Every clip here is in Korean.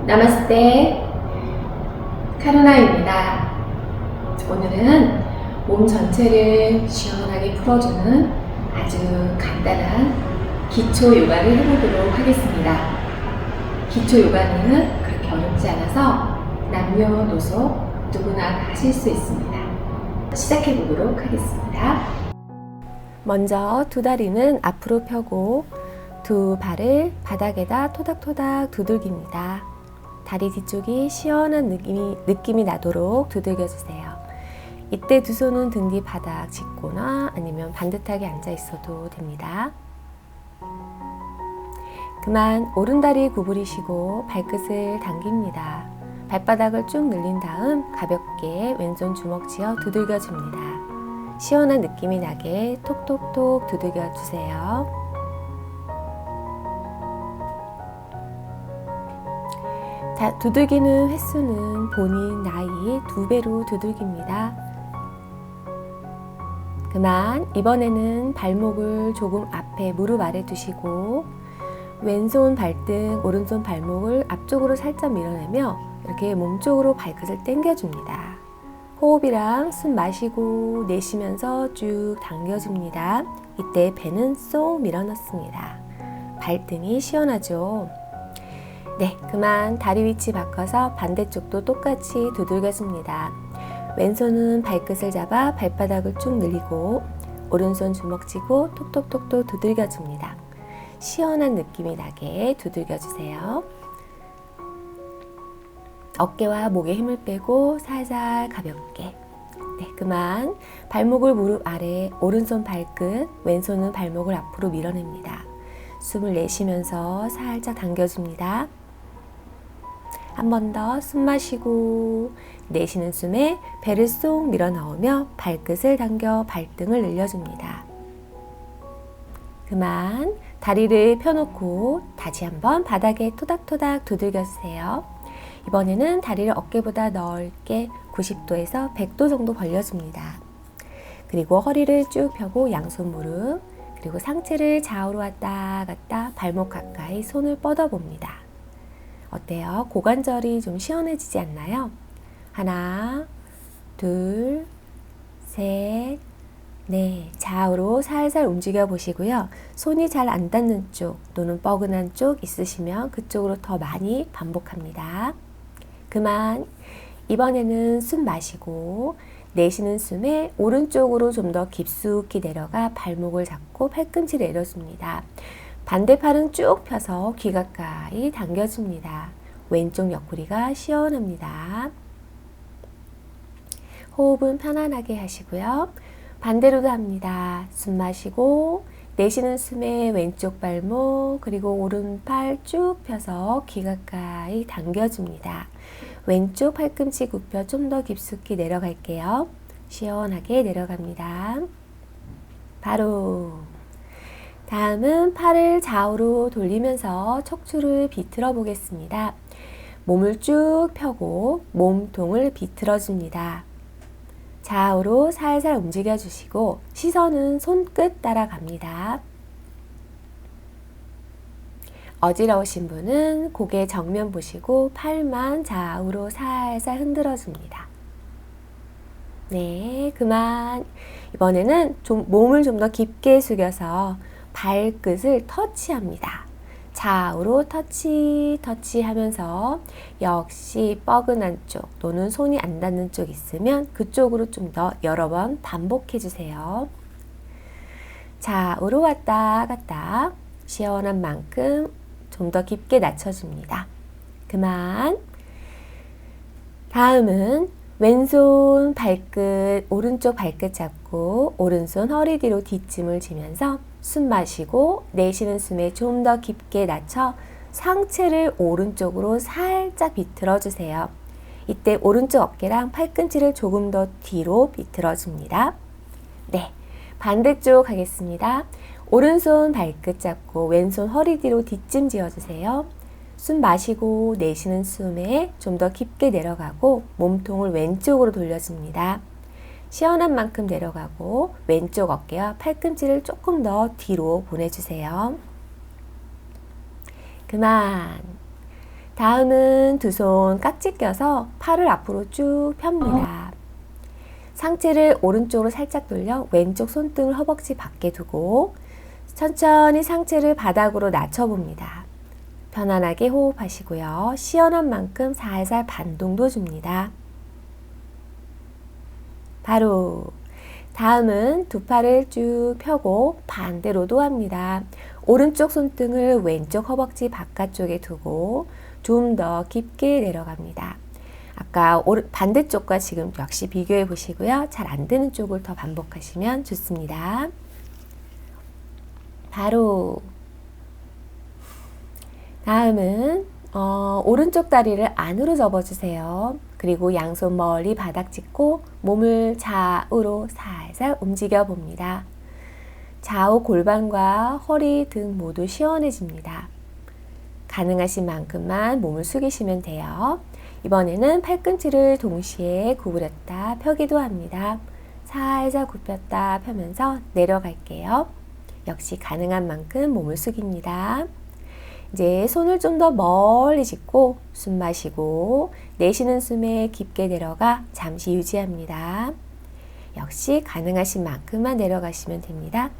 나마스테, 카루나입니다. 오늘은 몸 전체를 시원하게 풀어주는 아주 간단한 기초 요가를 해보도록 하겠습니다. 기초 요가는 그렇게 어렵지 않아서 남녀노소 누구나 다 하실 수 있습니다. 시작해 보도록 하겠습니다. 먼저 두 다리는 앞으로 펴고 두 발을 바닥에다 토닥토닥 두들깁니다. 다리 뒤쪽이 시원한 느낌이 나도록 두들겨주세요. 이때 두 손은 등 뒤 바닥 짚거나 아니면 반듯하게 앉아 있어도 됩니다. 그만 오른다리 구부리시고 발끝을 당깁니다. 발바닥을 쭉 늘린 다음 가볍게 왼손 주먹 쥐어 두들겨줍니다. 시원한 느낌이 나게 톡톡톡 두들겨주세요. 두들기는 횟수는 본인 나이 2배로 두들깁니다. 그만 이번에는 발목을 조금 앞에 무릎 아래 두시고 왼손 발등, 오른손 발목을 앞쪽으로 살짝 밀어내며 이렇게 몸쪽으로 발끝을 당겨줍니다. 호흡이랑 숨 마시고 내쉬면서 쭉 당겨줍니다. 이때 배는 쏙 밀어넣습니다. 발등이 시원하죠? 네, 그만 다리 위치 바꿔서 반대쪽도 똑같이 두들겨줍니다. 왼손은 발끝을 잡아 발바닥을 쭉 늘리고 오른손 주먹 쥐고 톡톡톡톡 두들겨줍니다. 시원한 느낌이 나게 두들겨주세요. 어깨와 목에 힘을 빼고 살살 가볍게. 네, 그만 발목을 무릎 아래, 오른손 발끝, 왼손은 발목을 앞으로 밀어냅니다. 숨을 내쉬면서 살짝 당겨줍니다. 한 번 더 숨 마시고 내쉬는 숨에 배를 쏙 밀어 넣으며 발끝을 당겨 발등을 늘려줍니다. 그만 다리를 펴놓고 다시 한번 바닥에 토닥토닥 두들겨주세요. 이번에는 다리를 어깨보다 넓게 90도에서 100도 정도 벌려줍니다. 그리고 허리를 쭉 펴고 양손 무릎, 그리고 상체를 좌우로 왔다 갔다 발목 가까이 손을 뻗어봅니다. 어때요? 고관절이 좀 시원해지지 않나요? 하나, 둘, 셋, 넷. 좌우로 살살 움직여 보시고요. 손이 잘 안 닿는 쪽 또는 뻐근한 쪽 있으시면 그쪽으로 더 많이 반복합니다. 그만 이번에는 숨 마시고 내쉬는 숨에 오른쪽으로 좀 더 깊숙이 내려가 발목을 잡고 팔꿈치를 내려줍니다. 반대팔은 쭉 펴서 귀 가까이 당겨줍니다. 왼쪽 옆구리가 시원합니다. 호흡은 편안하게 하시고요. 반대로도 합니다. 숨 마시고 내쉬는 숨에 왼쪽 발목 그리고 오른팔 쭉 펴서 귀 가까이 당겨줍니다. 왼쪽 팔꿈치 굽혀 좀 더 깊숙이 내려갈게요. 시원하게 내려갑니다. 바로 다음은 팔을 좌우로 돌리면서 척추를 비틀어 보겠습니다. 몸을 쭉 펴고 몸통을 비틀어 줍니다. 좌우로 살살 움직여 주시고 시선은 손끝 따라갑니다. 어지러우신 분은 고개 정면 보시고 팔만 좌우로 살살 흔들어 줍니다. 네, 그만. 이번에는 몸을 좀 더 깊게 숙여서 발끝을 터치합니다. 좌우로 터치 하면서 역시 뻐근한 쪽 또는 손이 안 닿는 쪽 있으면 그쪽으로 좀 더 여러 번 반복해 주세요. 좌우로 왔다 갔다 시원한 만큼 좀 더 깊게 낮춰줍니다. 그만. 다음은 왼손 발끝, 오른쪽 발끝 잡고 오른손 허리 뒤로 뒷짐을 지면서 숨 마시고 내쉬는 숨에 좀 더 깊게 낮춰 상체를 오른쪽으로 살짝 비틀어 주세요. 이때 오른쪽 어깨랑 팔꿈치를 조금 더 뒤로 비틀어 줍니다. 네, 반대쪽 하겠습니다. 오른손 발끝 잡고 왼손 허리 뒤로 뒷짐 지어주세요. 숨 마시고 내쉬는 숨에 좀 더 깊게 내려가고 몸통을 왼쪽으로 돌려줍니다. 시원한 만큼 내려가고 왼쪽 어깨와 팔꿈치를 조금 더 뒤로 보내주세요. 그만. 다음은 두 손 깍지 껴서 팔을 앞으로 쭉 펴니다. 상체를 오른쪽으로 살짝 돌려 왼쪽 손등을 허벅지 밖에 두고 천천히 상체를 바닥으로 낮춰봅니다. 편안하게 호흡하시고요. 시원한 만큼 살살 반동도 줍니다. 바로 다음은 두 팔을 쭉 펴고 반대로도 합니다. 오른쪽 손등을 왼쪽 허벅지 바깥쪽에 두고 좀 더 깊게 내려갑니다. 아까 반대쪽과 지금 역시 비교해 보시고요. 잘 안 되는 쪽을 더 반복하시면 좋습니다. 바로 다음은 오른쪽 다리를 안으로 접어주세요. 그리고 양손 멀리 바닥 짚고 몸을 좌우로 살살 움직여 봅니다. 좌우 골반과 허리 등 모두 시원해집니다. 가능하신 만큼만 몸을 숙이시면 돼요. 이번에는 팔꿈치를 동시에 구부렸다 펴기도 합니다. 살살 굽혔다 펴면서 내려갈게요. 역시 가능한 만큼 몸을 숙입니다. 이제 손을 좀 더 멀리 짚고 숨 마시고 내쉬는 숨에 깊게 내려가 잠시 유지합니다. 역시 가능하신 만큼만 내려가시면 됩니다.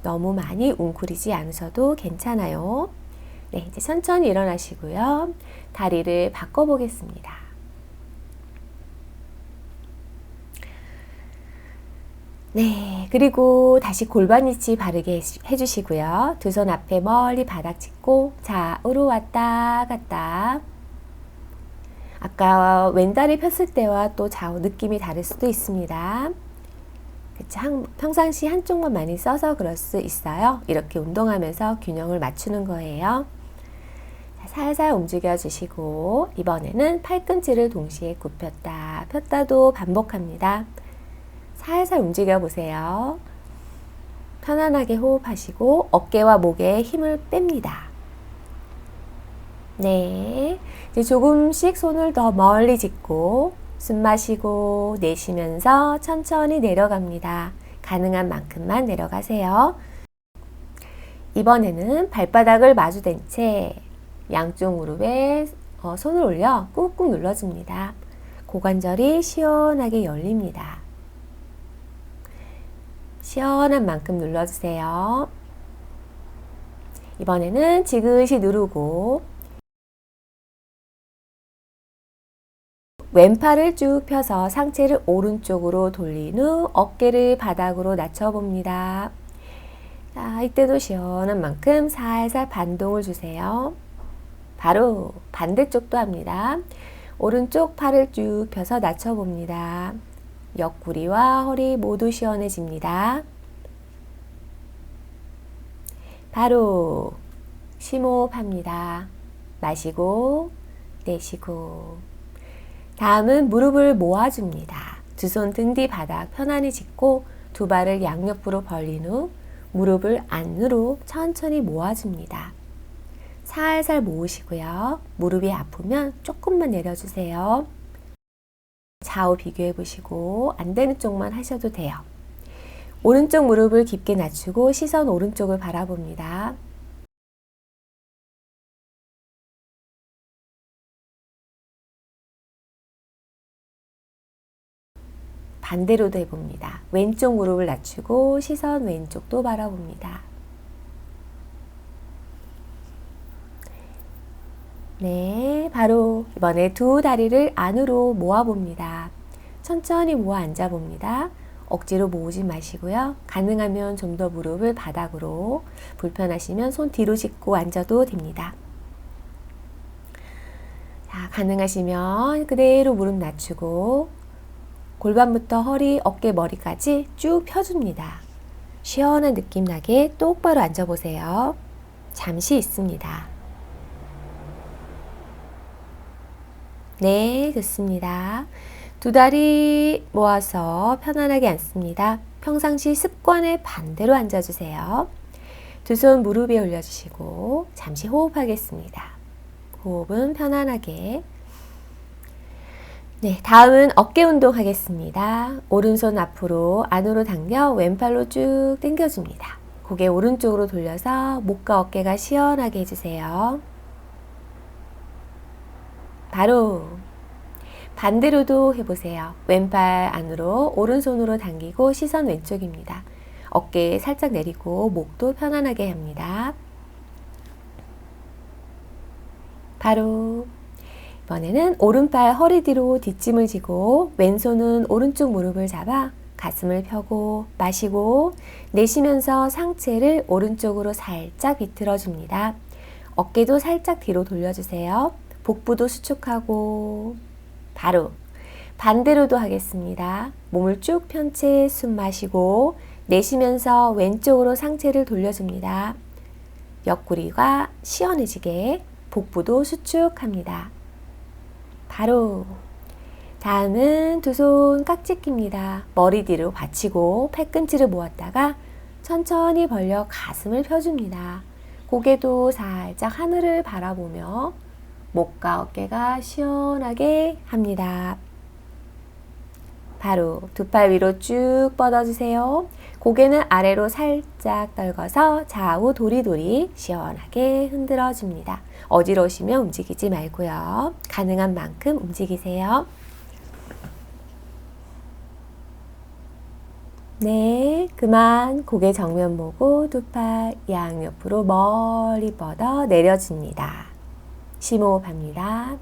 너무 많이 웅크리지 않으셔도 괜찮아요. 네, 이제 천천히 일어나시고요. 다리를 바꿔보겠습니다. 네, 그리고 다시 골반 위치 바르게 해주시고요. 두 손 앞에 멀리 바닥 짚고 좌우로 왔다 갔다. 아까 왼다리 폈을 때와 또 좌우 느낌이 다를 수도 있습니다. 평상시 한쪽만 많이 써서 그럴 수 있어요. 이렇게 운동하면서 균형을 맞추는 거예요. 살살 움직여 주시고 이번에는 팔꿈치를 동시에 굽혔다 폈다도 반복합니다. 살살 움직여 보세요. 편안하게 호흡하시고 어깨와 목에 힘을 뺍니다. 네, 이제 조금씩 손을 더 멀리 짚고 숨 마시고 내쉬면서 천천히 내려갑니다. 가능한 만큼만 내려가세요. 이번에는 발바닥을 마주댄 채 양쪽 무릎에 손을 올려 꾹꾹 눌러줍니다. 고관절이 시원하게 열립니다. 시원한 만큼 눌러주세요. 이번에는 지그시 누르고 왼팔을 쭉 펴서 상체를 오른쪽으로 돌린 후 어깨를 바닥으로 낮춰봅니다. 자, 이때도 시원한 만큼 살살 반동을 주세요. 바로 반대쪽도 합니다. 오른쪽 팔을 쭉 펴서 낮춰봅니다. 옆구리와 허리 모두 시원해집니다. 바로 심호흡합니다. 마시고 내쉬고. 다음은 무릎을 모아줍니다. 두 손 등 뒤 바닥 편안히 짚고 두 발을 양옆으로 벌린 후 무릎을 안으로 천천히 모아줍니다. 살살 모으시고요. 무릎이 아프면 조금만 내려주세요. 좌우 비교해 보시고 안 되는 쪽만 하셔도 돼요. 오른쪽 무릎을 깊게 낮추고 시선 오른쪽을 바라봅니다. 반대로도 해봅니다. 왼쪽 무릎을 낮추고 시선 왼쪽도 바라봅니다. 네, 바로 이번에 두 다리를 안으로 모아봅니다. 천천히 모아 앉아봅니다. 억지로 모으지 마시고요. 가능하면 좀 더 무릎을 바닥으로, 불편하시면 손 뒤로 짚고 앉아도 됩니다. 자, 가능하시면 그대로 무릎 낮추고 골반부터 허리, 어깨, 머리까지 쭉 펴줍니다. 시원한 느낌 나게 똑바로 앉아보세요. 잠시 있습니다. 네, 좋습니다. 두 다리 모아서 편안하게 앉습니다. 평상시 습관의 반대로 앉아주세요. 두 손 무릎 위에 올려주시고 잠시 호흡하겠습니다. 호흡은 편안하게. 네, 다음은 어깨 운동 하겠습니다. 오른손 앞으로 안으로 당겨 왼팔로 쭉 당겨줍니다. 고개 오른쪽으로 돌려서 목과 어깨가 시원하게 해주세요. 바로 반대로도 해보세요. 왼발 안으로 오른손으로 당기고 시선 왼쪽입니다. 어깨 살짝 내리고 목도 편안하게 합니다. 바로 이번에는 오른발 허리 뒤로 뒷짐을 지고 왼손은 오른쪽 무릎을 잡아 가슴을 펴고 마시고 내쉬면서 상체를 오른쪽으로 살짝 비틀어 줍니다. 어깨도 살짝 뒤로 돌려주세요. 복부도 수축하고 바로 반대로도 하겠습니다. 몸을 쭉 편 채 숨 마시고 내쉬면서 왼쪽으로 상체를 돌려줍니다. 옆구리가 시원해지게 복부도 수축합니다. 바로 다음은 두 손 깍지 낍니다. 머리 뒤로 받치고 팔꿈치를 모았다가 천천히 벌려 가슴을 펴줍니다. 고개도 살짝 하늘을 바라보며 목과 어깨가 시원하게 합니다. 바로 두 팔 위로 쭉 뻗어주세요. 고개는 아래로 살짝 떨궈서 좌우 도리도리 시원하게 흔들어줍니다. 어지러우시면 움직이지 말고요. 가능한 만큼 움직이세요. 네, 그만 고개 정면 보고 두 팔 양옆으로 멀리 뻗어 내려줍니다. 심호흡합니다.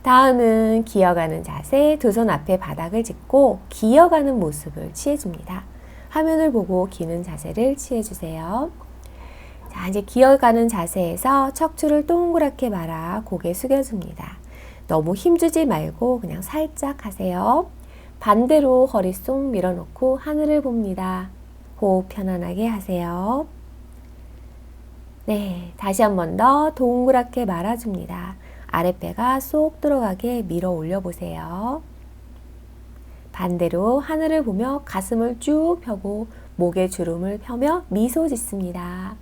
다음은 기어가는 자세, 두 손 앞에 바닥을 짚고 기어가는 모습을 취해줍니다. 화면을 보고 기는 자세를 취해주세요. 자, 이제 기어가는 자세에서 척추를 동그랗게 말아 고개 숙여줍니다. 너무 힘주지 말고 그냥 살짝 하세요. 반대로 허리 쏙 밀어놓고 하늘을 봅니다. 호흡 편안하게 하세요. 네, 다시 한 번 더 동그랗게 말아줍니다. 아랫배가 쏙 들어가게 밀어 올려보세요. 반대로 하늘을 보며 가슴을 쭉 펴고 목에 주름을 펴며 미소 짓습니다.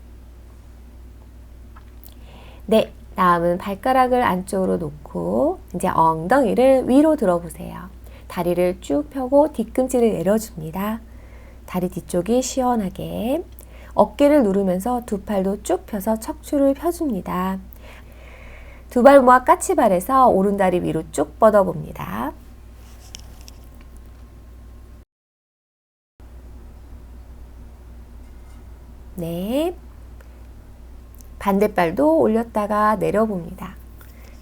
네, 다음은 발가락을 안쪽으로 놓고 이제 엉덩이를 위로 들어보세요. 다리를 쭉 펴고 뒤꿈치를 내려줍니다. 다리 뒤쪽이 시원하게 어깨를 누르면서 두 팔도 쭉 펴서 척추를 펴줍니다. 두 발 모아 까치발에서 오른다리 위로 쭉 뻗어봅니다. 네, 반대발도 올렸다가 내려봅니다.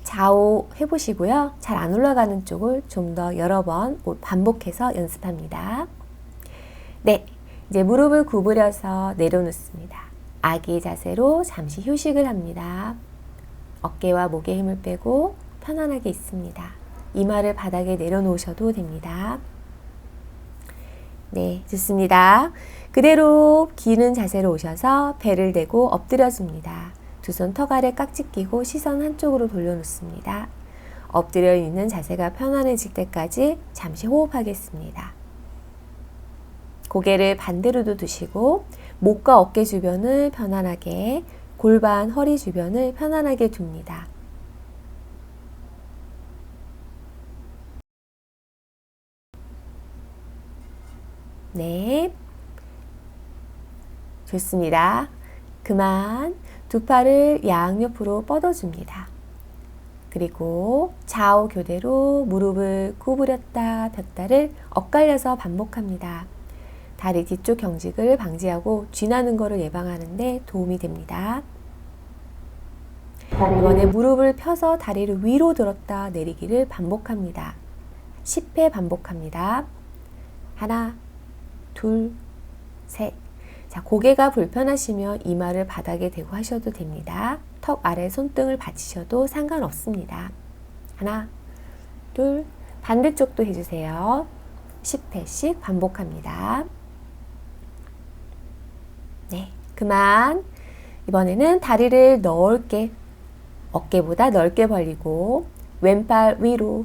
좌우 해보시고요. 잘 안 올라가는 쪽을 좀 더 여러 번 반복해서 연습합니다. 네, 이제 무릎을 구부려서 내려놓습니다. 아기 자세로 잠시 휴식을 합니다. 어깨와 목에 힘을 빼고 편안하게 있습니다. 이마를 바닥에 내려놓으셔도 됩니다. 네, 좋습니다. 그대로 기는 자세로 오셔서 배를 대고 엎드려줍니다. 두 손 턱 아래 깍지 끼고 시선 한쪽으로 돌려놓습니다. 엎드려 있는 자세가 편안해질 때까지 잠시 호흡하겠습니다. 고개를 반대로도 두시고 목과 어깨 주변을 편안하게, 골반, 허리 주변을 편안하게 둡니다. 네, 좋습니다. 그만 두 팔을 양옆으로 뻗어줍니다. 그리고 좌우 교대로 무릎을 구부렸다 폈다를 엇갈려서 반복합니다. 다리 뒤쪽 경직을 방지하고 쥐나는 것을 예방하는 데 도움이 됩니다. 이번에 무릎을 펴서 다리를 위로 들었다 내리기를 반복합니다. 10회 반복합니다. 하나, 둘, 셋. 자, 고개가 불편하시면 이마를 바닥에 대고 하셔도 됩니다. 턱 아래 손등을 받치셔도 상관없습니다. 하나, 둘, 반대쪽도 해주세요. 10회씩 반복합니다. 네, 그만. 이번에는 다리를 넓게, 어깨보다 넓게 벌리고 왼팔 위로,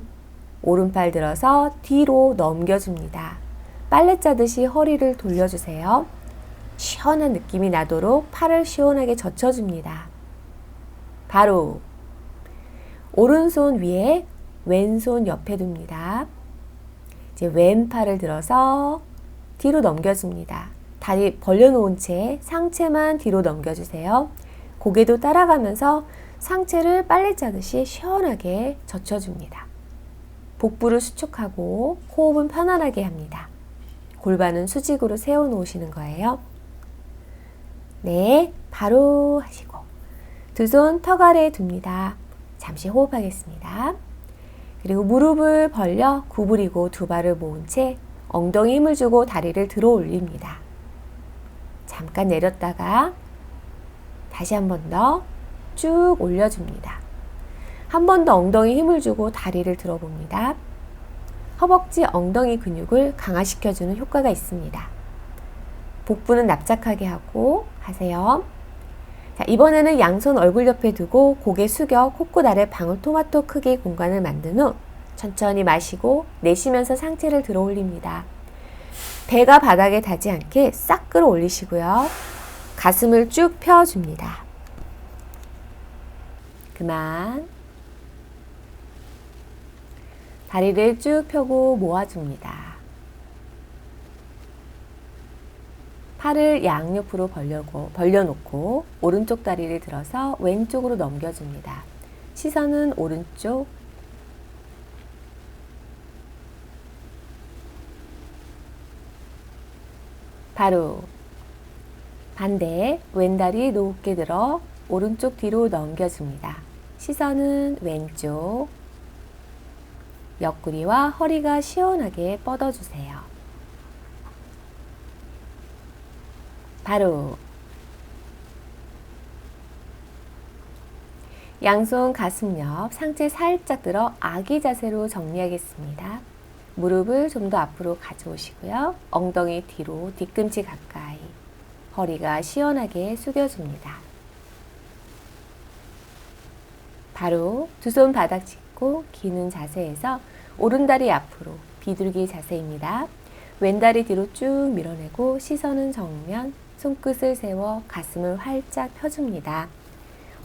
오른팔 들어서 뒤로 넘겨줍니다. 빨래 짜듯이 허리를 돌려주세요. 시원한 느낌이 나도록 팔을 시원하게 젖혀줍니다. 바로 오른손 위에 왼손 옆에 둡니다. 이제 왼팔을 들어서 뒤로 넘겨줍니다. 다리 벌려놓은 채 상체만 뒤로 넘겨주세요. 고개도 따라가면서 상체를 빨래 짜듯이 시원하게 젖혀줍니다. 복부를 수축하고 호흡은 편안하게 합니다. 골반은 수직으로 세워놓으시는 거예요. 네, 바로 하시고 두 손 턱 아래에 둡니다. 잠시 호흡하겠습니다. 그리고 무릎을 벌려 구부리고 두 발을 모은 채 엉덩이 힘을 주고 다리를 들어 올립니다. 잠깐 내렸다가 다시 한 번 더 쭉 올려줍니다. 한 번 더 엉덩이 힘을 주고 다리를 들어봅니다. 허벅지 엉덩이 근육을 강화시켜주는 효과가 있습니다. 복부는 납작하게 하고 하세요. 자, 이번에는 양손 얼굴 옆에 두고 고개 숙여 코끝 아래 방울토마토 크기 공간을 만든 후 천천히 마시고 내쉬면서 상체를 들어 올립니다. 배가 바닥에 닿지 않게 싹 끌어 올리시고요. 가슴을 쭉 펴줍니다. 그만. 다리를 쭉 펴고 모아줍니다. 팔을 양옆으로 벌려놓고 오른쪽 다리를 들어서 왼쪽으로 넘겨줍니다. 시선은 오른쪽. 바로 반대 왼다리 높게 들어 오른쪽 뒤로 넘겨줍니다. 시선은 왼쪽. 옆구리와 허리가 시원하게 뻗어주세요. 바로 양손 가슴 옆 상체 살짝 들어 아기 자세로 정리하겠습니다. 무릎을 좀 더 앞으로 가져오시고요. 엉덩이 뒤로 뒤꿈치 가까이 허리가 시원하게 숙여줍니다. 바로 두 손 바닥 짚고 기는 자세에서 오른다리 앞으로 비둘기 자세입니다. 왼다리 뒤로 쭉 밀어내고 시선은 정면, 손끝을 세워 가슴을 활짝 펴줍니다.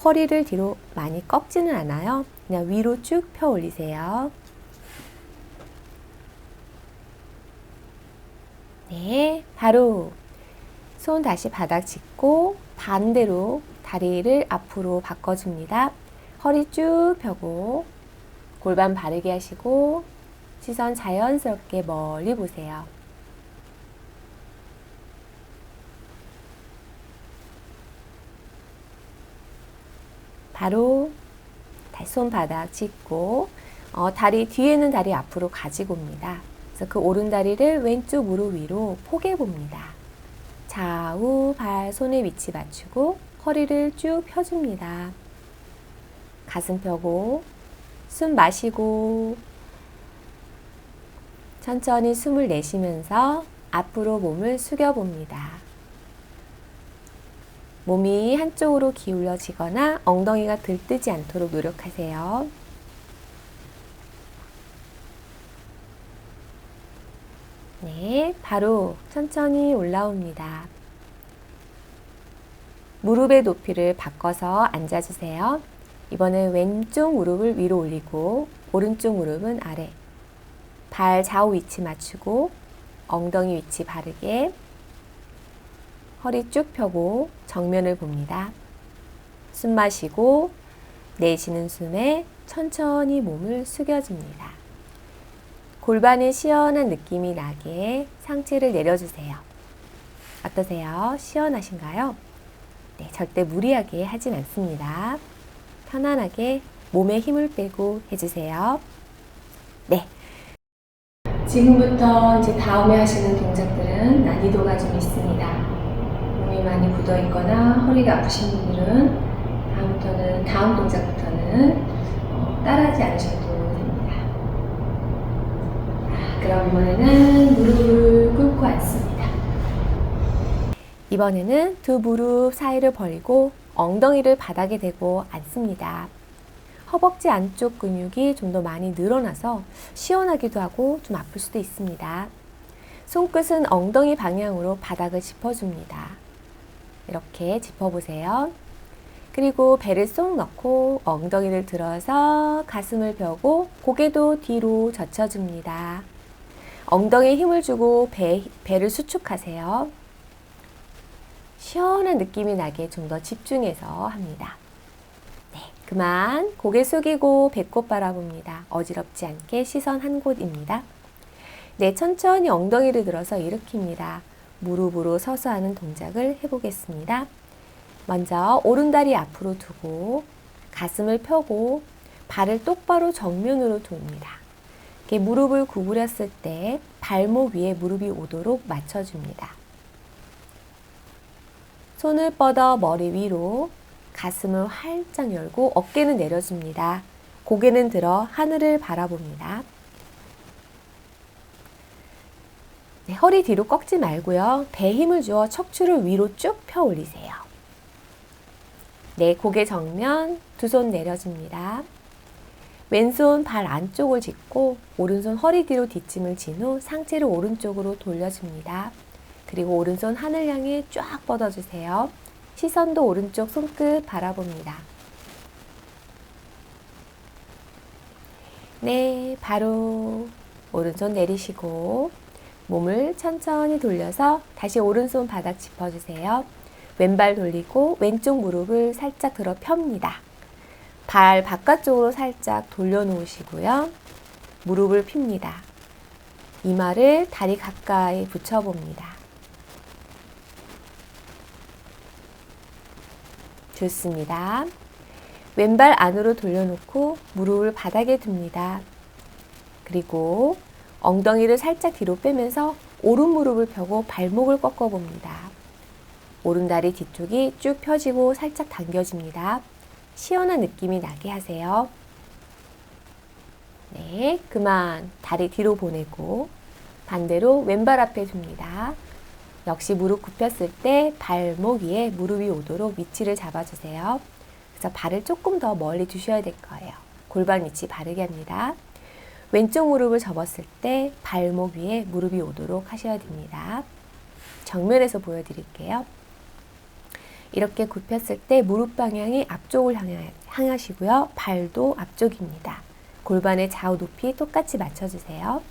허리를 뒤로 많이 꺾지는 않아요. 그냥 위로 쭉 펴 올리세요. 네, 바로 손 다시 바닥 짚고 반대로 다리를 앞으로 바꿔줍니다. 허리 쭉 펴고 골반 바르게 하시고 시선 자연스럽게 멀리 보세요. 바로 다시 손바닥 짚고 다리 뒤에는 다리 앞으로 가지고 옵니다. 그래서 그 오른 다리를 왼쪽 무릎 위로 포개 봅니다. 좌우 발 손의 위치 맞추고 허리를 쭉 펴줍니다. 가슴 펴고 숨 마시고 천천히 숨을 내쉬면서 앞으로 몸을 숙여 봅니다. 몸이 한쪽으로 기울어지거나 엉덩이가 들뜨지 않도록 노력하세요. 네, 바로 천천히 올라옵니다. 무릎의 높이를 바꿔서 앉아주세요. 이번엔 왼쪽 무릎을 위로 올리고 오른쪽 무릎은 아래. 발 좌우 위치 맞추고 엉덩이 위치 바르게 허리 쭉 펴고 정면을 봅니다. 숨 마시고 내쉬는 숨에 천천히 몸을 숙여줍니다. 골반에 시원한 느낌이 나게 상체를 내려주세요. 어떠세요? 시원하신가요? 네, 절대 무리하게 하진 않습니다. 편안하게 몸에 힘을 빼고 해주세요. 네. 지금부터 이제 다음에 하시는 동작들은 난이도가 좀 있습니다. 몸이 많이 굳어 있거나 허리가 아프신 분들은 다음 동작부터는 따라하지 않으셔도 됩니다. 그럼 이번에는 무릎을 꿇고 앉습니다. 이번에는 두 무릎 사이를 벌리고 엉덩이를 바닥에 대고 앉습니다. 허벅지 안쪽 근육이 좀 더 많이 늘어나서 시원하기도 하고 좀 아플 수도 있습니다. 손끝은 엉덩이 방향으로 바닥을 짚어줍니다. 이렇게 짚어보세요. 그리고 배를 쏙 넣고 엉덩이를 들어서 가슴을 펴고 고개도 뒤로 젖혀줍니다. 엉덩이에 힘을 주고 배를 수축하세요. 시원한 느낌이 나게 좀 더 집중해서 합니다. 네, 그만 고개 숙이고 배꼽 바라봅니다. 어지럽지 않게 시선 한 곳입니다. 네, 천천히 엉덩이를 들어서 일으킵니다. 무릎으로 서서 하는 동작을 해보겠습니다. 먼저 오른다리 앞으로 두고 가슴을 펴고 발을 똑바로 정면으로 돕니다. 이렇게 무릎을 구부렸을 때 발목 위에 무릎이 오도록 맞춰줍니다. 손을 뻗어 머리 위로, 가슴을 활짝 열고 어깨는 내려줍니다. 고개는 들어 하늘을 바라봅니다. 네, 허리 뒤로 꺾지 말고요. 배에 힘을 주어 척추를 위로 쭉 펴 올리세요. 네, 고개 정면, 두 손 내려줍니다. 왼손 발 안쪽을 짚고 오른손 허리 뒤로 뒷짐을 진 후 상체를 오른쪽으로 돌려줍니다. 그리고 오른손 하늘 향해 쫙 뻗어주세요. 시선도 오른쪽 손끝 바라봅니다. 네, 바로 오른손 내리시고 몸을 천천히 돌려서 다시 오른손 바닥 짚어주세요. 왼발 돌리고 왼쪽 무릎을 살짝 들어 펴니다. 발 바깥쪽으로 살짝 돌려놓으시고요. 무릎을 핍니다. 이마를 다리 가까이 붙여봅니다. 좋습니다. 왼발 안으로 돌려놓고 무릎을 바닥에 둡니다. 그리고 엉덩이를 살짝 뒤로 빼면서 오른 무릎을 펴고 발목을 꺾어봅니다. 오른다리 뒤쪽이 쭉 펴지고 살짝 당겨집니다. 시원한 느낌이 나게 하세요. 네, 그만 다리 뒤로 보내고 반대로 왼발 앞에 둡니다. 역시 무릎 굽혔을 때 발목 위에 무릎이 오도록 위치를 잡아주세요. 그래서 발을 조금 더 멀리 두셔야 될 거예요. 골반 위치 바르게 합니다. 왼쪽 무릎을 접었을 때 발목 위에 무릎이 오도록 하셔야 됩니다. 정면에서 보여드릴게요. 이렇게 굽혔을 때 무릎 방향이 앞쪽을 향하시고요. 발도 앞쪽입니다. 골반의 좌우 높이 똑같이 맞춰주세요.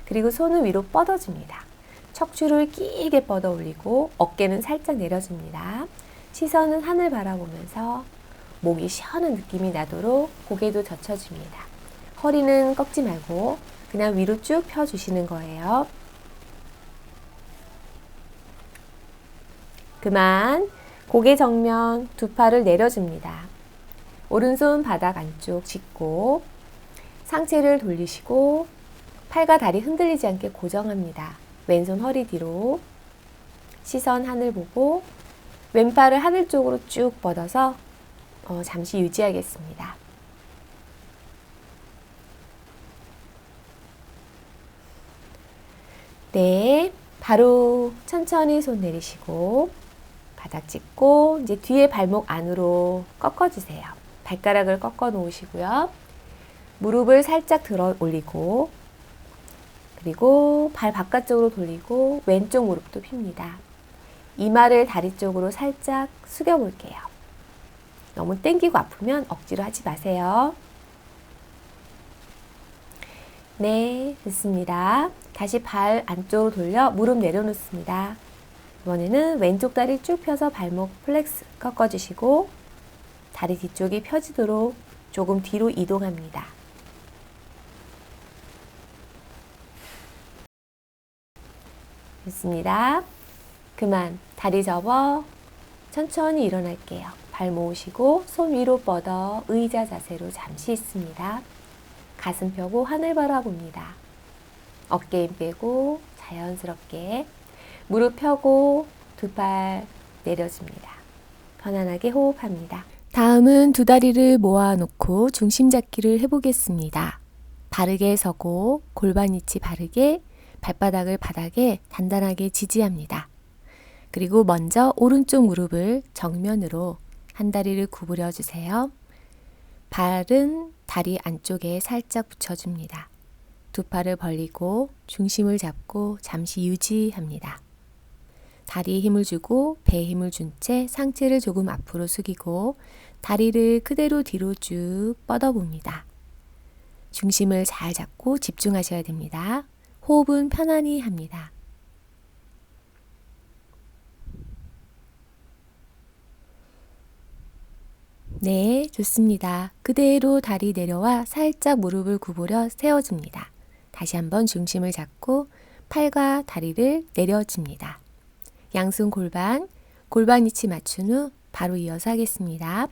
그리고 손을 위로 뻗어줍니다. 척추를 길게 뻗어 올리고 어깨는 살짝 내려줍니다. 시선은 하늘 바라보면서 목이 시원한 느낌이 나도록 고개도 젖혀줍니다. 허리는 꺾지 말고 그냥 위로 쭉 펴주시는 거예요. 그만 고개 정면 두 팔을 내려줍니다. 오른손 바닥 안쪽 짚고 상체를 돌리시고 팔과 다리 흔들리지 않게 고정합니다. 왼손 허리 뒤로 시선 하늘 보고 왼팔을 하늘 쪽으로 쭉 뻗어서 잠시 유지하겠습니다. 네, 바로 천천히 손 내리시고 바닥 짚고 이제 뒤에 발목 안으로 꺾어주세요. 발가락을 꺾어 놓으시고요. 무릎을 살짝 들어 올리고 그리고 발 바깥쪽으로 돌리고 왼쪽 무릎도 핍니다. 이마를 다리 쪽으로 살짝 숙여 볼게요. 너무 당기고 아프면 억지로 하지 마세요. 네, 됐습니다. 다시 발 안쪽으로 돌려 무릎 내려놓습니다. 이번에는 왼쪽 다리 쭉 펴서 발목 플렉스 꺾어주시고 다리 뒤쪽이 펴지도록 조금 뒤로 이동합니다. 됐습니다. 그만 다리 접어 천천히 일어날게요. 발 모으시고 손 위로 뻗어 의자 자세로 잠시 있습니다. 가슴 펴고 하늘 바라봅니다. 어깨 힘 빼고 자연스럽게 무릎 펴고 두 팔 내려줍니다. 편안하게 호흡합니다. 다음은 두 다리를 모아놓고 중심 잡기를 해보겠습니다. 바르게 서고 골반 위치 바르게 발바닥을 바닥에 단단하게 지지합니다. 그리고 먼저 오른쪽 무릎을 정면으로 한 다리를 구부려 주세요. 발은 다리 안쪽에 살짝 붙여줍니다. 두 팔을 벌리고 중심을 잡고 잠시 유지합니다. 다리에 힘을 주고 배에 힘을 준 채 상체를 조금 앞으로 숙이고 다리를 그대로 뒤로 쭉 뻗어봅니다. 중심을 잘 잡고 집중하셔야 됩니다. 호흡은 편안히 합니다. 네, 좋습니다. 그대로 다리 내려와 살짝 무릎을 구부려 세워줍니다. 다시 한번 중심을 잡고 팔과 다리를 내려줍니다. 양손 골반 위치 맞춘 후 바로 이어서 하겠습니다.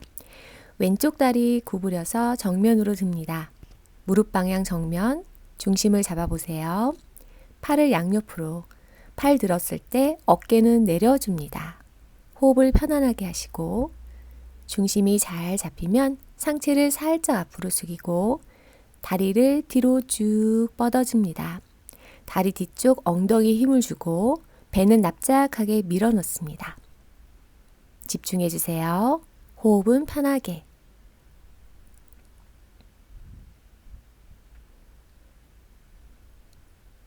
왼쪽 다리 구부려서 정면으로 듭니다. 무릎 방향 정면, 중심을 잡아보세요. 팔을 양옆으로, 팔 들었을 때 어깨는 내려줍니다. 호흡을 편안하게 하시고 중심이 잘 잡히면 상체를 살짝 앞으로 숙이고 다리를 뒤로 쭉 뻗어줍니다. 다리 뒤쪽 엉덩이에 힘을 주고 배는 납작하게 밀어 넣습니다. 집중해 주세요. 호흡은 편하게.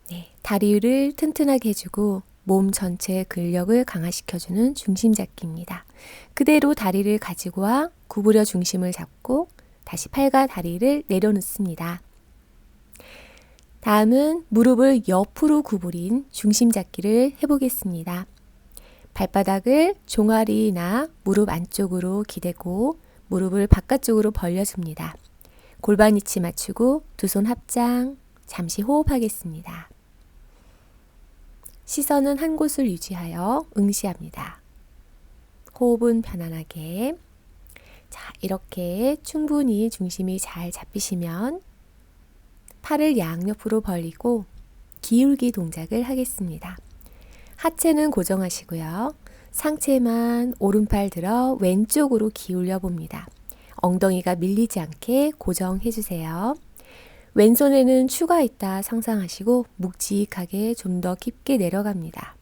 네, 다리를 튼튼하게 해주고 몸 전체의 근력을 강화시켜주는 중심 잡기입니다. 그대로 다리를 가지고 와 구부려 중심을 잡고 다시 팔과 다리를 내려놓습니다. 다음은 무릎을 옆으로 구부린 중심 잡기를 해보겠습니다. 발바닥을 종아리나 무릎 안쪽으로 기대고 무릎을 바깥쪽으로 벌려줍니다. 골반 위치 맞추고 두 손 합장, 잠시 호흡하겠습니다. 시선은 한 곳을 유지하여 응시합니다. 호흡은 편안하게. 자, 이렇게 충분히 중심이 잘 잡히시면 팔을 양옆으로 벌리고 기울기 동작을 하겠습니다. 하체는 고정하시고요. 상체만 오른팔 들어 왼쪽으로 기울여 봅니다. 엉덩이가 밀리지 않게 고정해 주세요. 왼손에는 추가 있다 상상하시고 묵직하게 좀 더 깊게 내려갑니다.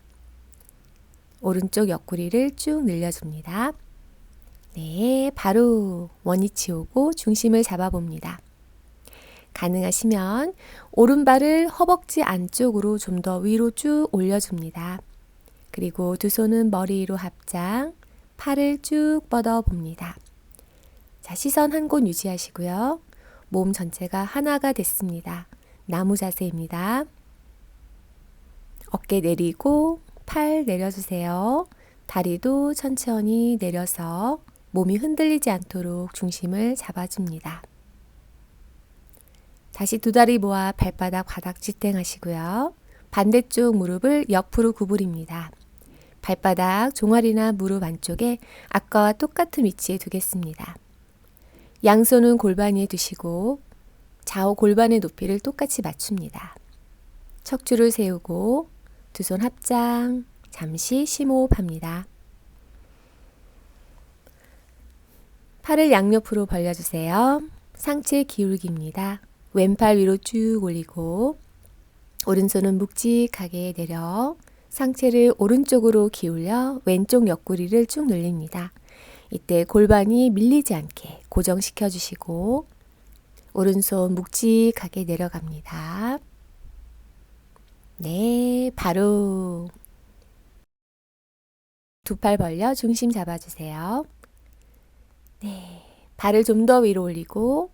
오른쪽 옆구리를 쭉 늘려줍니다. 네, 바로 원위치 오고 중심을 잡아봅니다. 가능하시면 오른발을 허벅지 안쪽으로 좀 더 위로 쭉 올려줍니다. 그리고 두 손은 머리 위로 합장, 팔을 쭉 뻗어봅니다. 자, 시선 한 곳 유지하시고요. 몸 전체가 하나가 됐습니다. 나무 자세입니다. 어깨 내리고 팔 내려주세요. 다리도 천천히 내려서 몸이 흔들리지 않도록 중심을 잡아줍니다. 다시 두 다리 모아 발바닥 바닥 지탱하시고요. 반대쪽 무릎을 옆으로 구부립니다. 발바닥 종아리나 무릎 안쪽에 아까와 똑같은 위치에 두겠습니다. 양손은 골반 위에 두시고 좌우 골반의 높이를 똑같이 맞춥니다. 척추를 세우고 두 손 합장, 잠시 심호흡합니다. 팔을 양옆으로 벌려주세요. 상체 기울기입니다. 왼팔 위로 쭉 올리고 오른손은 묵직하게 내려 상체를 오른쪽으로 기울여 왼쪽 옆구리를 쭉 늘립니다. 이때 골반이 밀리지 않게 고정시켜 주시고 오른손 묵직하게 내려갑니다. 네, 바로 두 팔 벌려 중심 잡아주세요. 네, 발을 좀 더 위로 올리고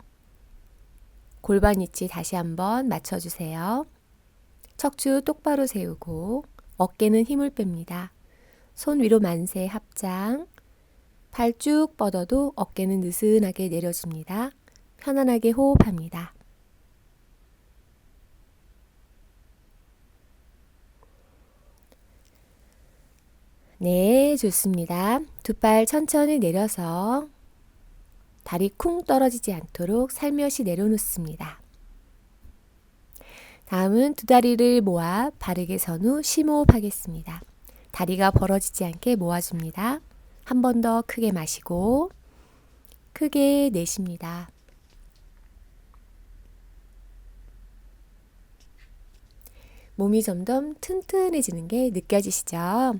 골반 위치 다시 한번 맞춰주세요. 척추 똑바로 세우고 어깨는 힘을 뺍니다. 손 위로 만세 합장. 팔 쭉 뻗어도 어깨는 느슨하게 내려줍니다. 편안하게 호흡합니다. 네, 좋습니다. 두 팔 천천히 내려서 다리 쿵 떨어지지 않도록 살며시 내려놓습니다. 다음은 두 다리를 모아 바르게 선 후 심호흡하겠습니다. 다리가 벌어지지 않게 모아줍니다. 한 번 더 크게 마시고 크게 내쉽니다. 몸이 점점 튼튼해지는 게 느껴지시죠?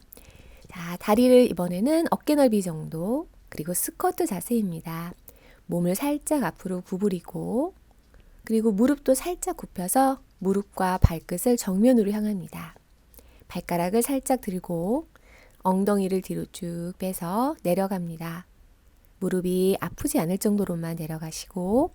자, 다리를 이번에는 어깨 넓이 정도, 그리고 스쿼트 자세입니다. 몸을 살짝 앞으로 구부리고 그리고 무릎도 살짝 굽혀서 무릎과 발끝을 정면으로 향합니다. 발가락을 살짝 들고 엉덩이를 뒤로 쭉 빼서 내려갑니다. 무릎이 아프지 않을 정도로만 내려가시고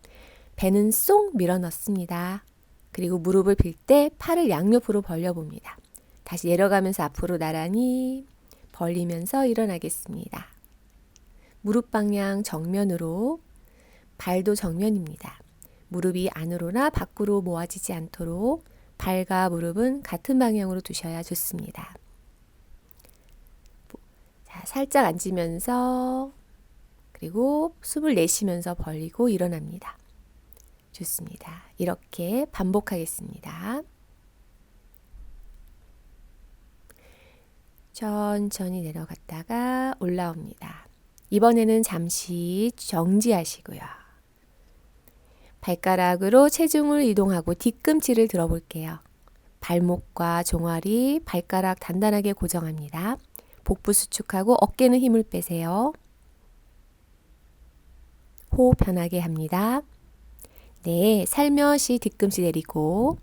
배는 쏙 밀어 넣습니다. 그리고 무릎을 빌 때 팔을 양옆으로 벌려봅니다. 다시 내려가면서 앞으로 나란히 벌리면서 일어나겠습니다. 무릎 방향 정면으로, 발도 정면입니다. 무릎이 안으로나 밖으로 모아지지 않도록 발과 무릎은 같은 방향으로 두셔야 좋습니다. 자, 살짝 앉으면서 그리고 숨을 내쉬면서 벌리고 일어납니다. 좋습니다. 이렇게 반복하겠습니다. 천천히 내려갔다가 올라옵니다. 이번에는 잠시 정지하시고요. 발가락으로 체중을 이동하고 뒤꿈치를 들어볼게요. 발목과 종아리, 발가락 단단하게 고정합니다. 복부 수축하고 어깨는 힘을 빼세요. 호흡 편하게 합니다. 네, 살며시 뒤꿈치 내리고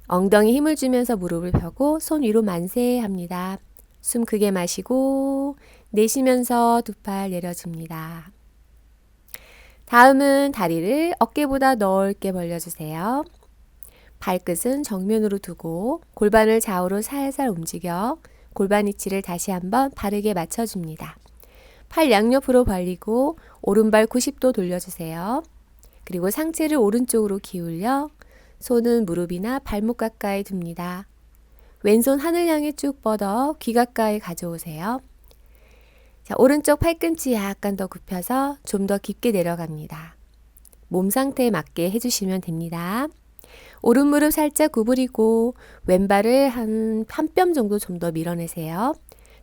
엉덩이 힘을 주면서 무릎을 펴고 손 위로 만세 합니다. 숨 크게 마시고 내쉬면서 두 팔 내려줍니다. 다음은 다리를 어깨보다 넓게 벌려주세요. 발끝은 정면으로 두고 골반을 좌우로 살살 움직여 골반 위치를 다시 한번 바르게 맞춰줍니다. 팔 양옆으로 벌리고 오른발 90도 돌려주세요. 그리고 상체를 오른쪽으로 기울여 손은 무릎이나 발목 가까이 둡니다. 왼손 하늘 향해 쭉 뻗어 귀 가까이 가져오세요. 자, 오른쪽 팔꿈치 약간 더 굽혀서 좀 더 깊게 내려갑니다. 몸 상태에 맞게 해주시면 됩니다. 오른 무릎 살짝 구부리고 왼발을 한 뼘 정도 좀 더 밀어내세요.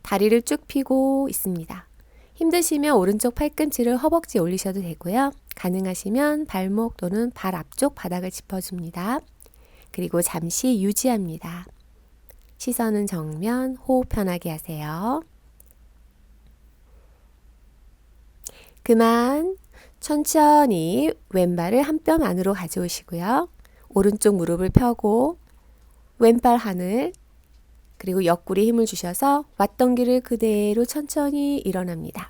다리를 쭉 펴고 있습니다. 힘드시면 오른쪽 팔꿈치를 허벅지 올리셔도 되고요. 가능하시면 발목 또는 발 앞쪽 바닥을 짚어줍니다. 그리고 잠시 유지합니다. 시선은 정면, 호흡 편하게 하세요. 그만 천천히 왼발을 한 뼘 안으로 가져오시고요. 오른쪽 무릎을 펴고 왼발 하늘 그리고 옆구리 힘을 주셔서 왔던 길을 그대로 천천히 일어납니다.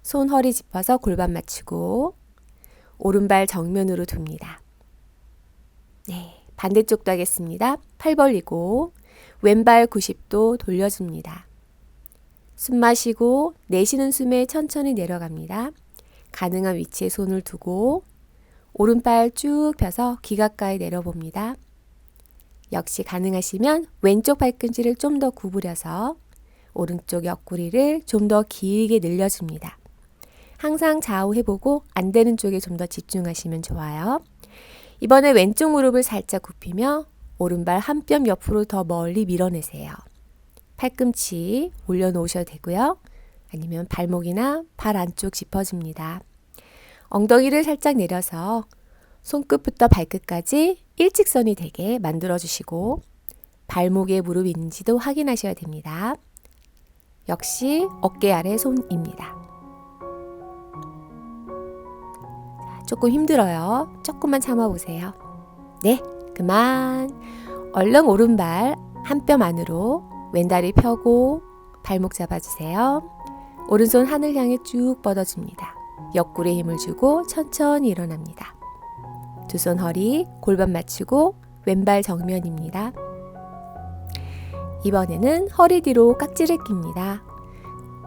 손 허리 짚어서 골반 맞추고 오른발 정면으로 둡니다. 네, 반대쪽도 하겠습니다. 팔 벌리고 왼발 90도 돌려줍니다. 숨 마시고 내쉬는 숨에 천천히 내려갑니다. 가능한 위치에 손을 두고 오른발 쭉 펴서 귀 가까이 내려봅니다. 역시 가능하시면 왼쪽 발꿈치를 좀 더 구부려서 오른쪽 옆구리를 좀 더 길게 늘려줍니다. 항상 좌우 해보고 안 되는 쪽에 좀 더 집중하시면 좋아요. 이번에 왼쪽 무릎을 살짝 굽히며 오른발 한 뼘 옆으로 더 멀리 밀어내세요. 팔꿈치 올려놓으셔도 되고요. 아니면 발목이나 발 안쪽 짚어줍니다. 엉덩이를 살짝 내려서 손끝부터 발끝까지 일직선이 되게 만들어주시고 발목에 무릎이 있는지도 확인하셔야 됩니다. 역시 어깨 아래 손입니다. 조금 힘들어요. 조금만 참아보세요. 네, 그만. 얼른 오른발 한 뼘 안으로 왼다리 펴고 발목 잡아주세요. 오른손 하늘 향해 쭉 뻗어줍니다. 옆구리에 힘을 주고 천천히 일어납니다. 두 손 허리, 골반 맞추고 왼발 정면입니다. 이번에는 허리 뒤로 깍지를 낍니다.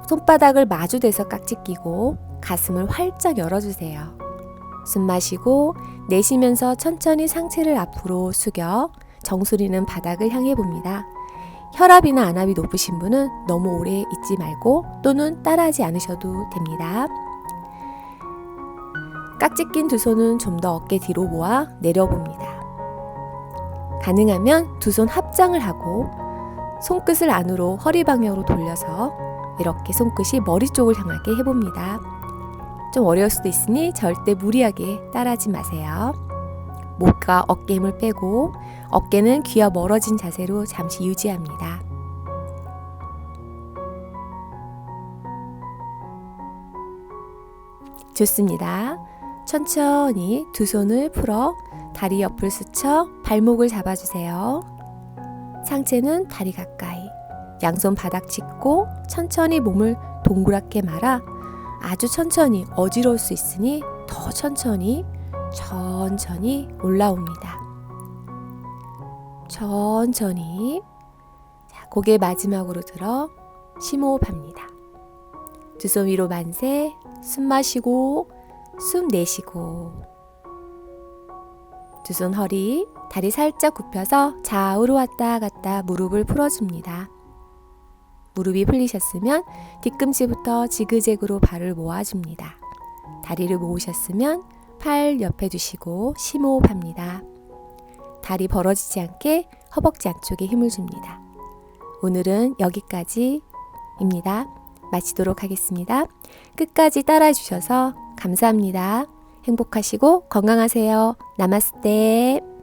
손바닥을 마주대서 깍지 끼고 가슴을 활짝 열어주세요. 숨 마시고 내쉬면서 천천히 상체를 앞으로 숙여 정수리는 바닥을 향해 봅니다. 혈압이나 안압이 높으신 분은 너무 오래 있지 말고 또는 따라하지 않으셔도 됩니다. 깍지 낀 두 손은 좀 더 어깨 뒤로 모아 내려봅니다. 가능하면 두 손 합장을 하고 손끝을 안으로 허리 방향으로 돌려서 이렇게 손끝이 머리 쪽을 향하게 해봅니다. 좀 어려울 수도 있으니 절대 무리하게 따라하지 마세요. 목과 어깨 힘을 빼고 어깨는 귀와 멀어진 자세로 잠시 유지합니다. 좋습니다. 천천히 두 손을 풀어 다리 옆을 스쳐 발목을 잡아주세요. 상체는 다리 가까이, 양손 바닥 짚고 천천히 몸을 동그랗게 말아 아주 천천히 어지러울 수 있으니 더 천천히 올라옵니다. 천천히. 자, 고개 마지막으로 들어 심호흡합니다. 두 손 위로 만세. 숨 마시고 숨 내쉬고. 두 손 허리, 다리 살짝 굽혀서 좌우로 왔다 갔다 무릎을 풀어줍니다. 무릎이 풀리셨으면 뒤꿈치부터 지그재그로 발을 모아줍니다. 다리를 모으셨으면 팔 옆에 두시고 심호흡합니다. 다리 벌어지지 않게 허벅지 안쪽에 힘을 줍니다. 오늘은 여기까지입니다. 마치도록 하겠습니다. 끝까지 따라해 주셔서 감사합니다. 행복하시고 건강하세요. 나마스테.